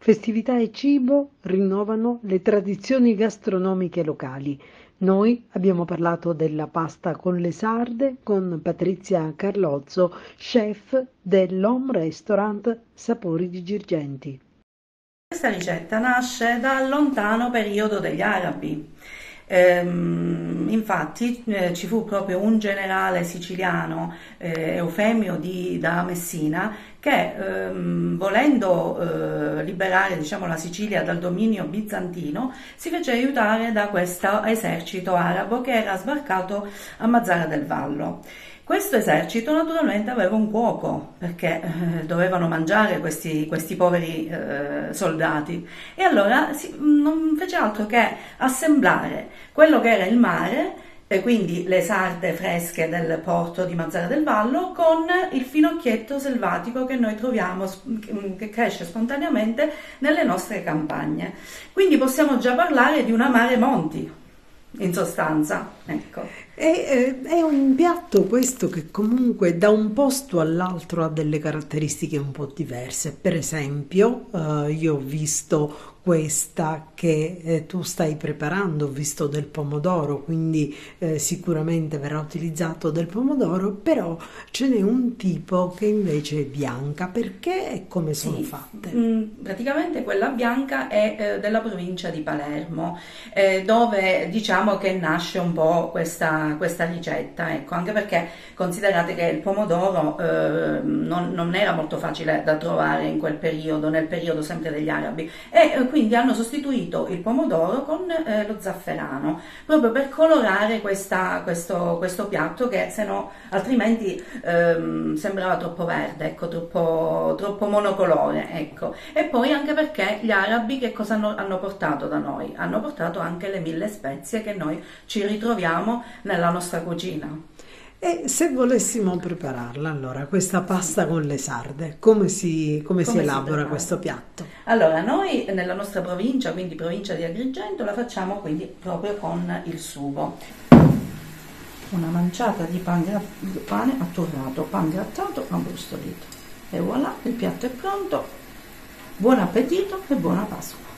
Festività e cibo rinnovano le tradizioni gastronomiche locali. Noi abbiamo parlato della pasta con le sarde con Patrizia Carlozzo, chef dell'Home Restaurant Sapori di Girgenti. Questa ricetta nasce dal lontano periodo degli Arabi. Infatti ci fu proprio un generale siciliano, Eufemio da Messina, che volendo liberare, diciamo, la Sicilia dal dominio bizantino, si fece aiutare da questo esercito arabo che era sbarcato a Mazara del Vallo. Questo esercito naturalmente aveva un cuoco perché dovevano mangiare questi poveri soldati e allora non fece altro che assemblare quello che era il mare e quindi le sarde fresche del porto di Mazara del Vallo con il finocchietto selvatico che noi troviamo, che cresce spontaneamente nelle nostre campagne. Quindi possiamo già parlare di un amare monti, in sostanza, ecco. È un piatto questo che comunque da un posto all'altro ha delle caratteristiche un po' diverse. Per esempio, io ho visto questa che tu stai preparando, ho visto del pomodoro, quindi sicuramente verrà utilizzato del pomodoro, però ce n'è un tipo che invece è bianca. Perché e come sono Sì, fatte? praticamente quella bianca è della provincia di Palermo, dove diciamo che nasce un po' questa ricetta, ecco, anche perché considerate che il pomodoro non era molto facile da trovare in quel periodo, nel periodo sempre degli arabi, e quindi hanno sostituito il pomodoro con lo zafferano, proprio per colorare questo piatto che se no altrimenti sembrava troppo verde, ecco, troppo monocolore, ecco. E poi anche perché gli arabi che cosa hanno portato da noi? Hanno portato anche le 1000 spezie che noi ci ritroviamo nella nostra cucina. E se volessimo prepararla, allora, questa Sì. pasta con le sarde, come si Come si elabora prepara? questo piatto? Allora, noi nella nostra provincia, quindi provincia di Agrigento, la facciamo quindi proprio con il sugo. Una manciata di pane attorrato, pan grattato, abbrustolito. E voilà, il piatto è pronto. Buon appetito e buona Pasqua!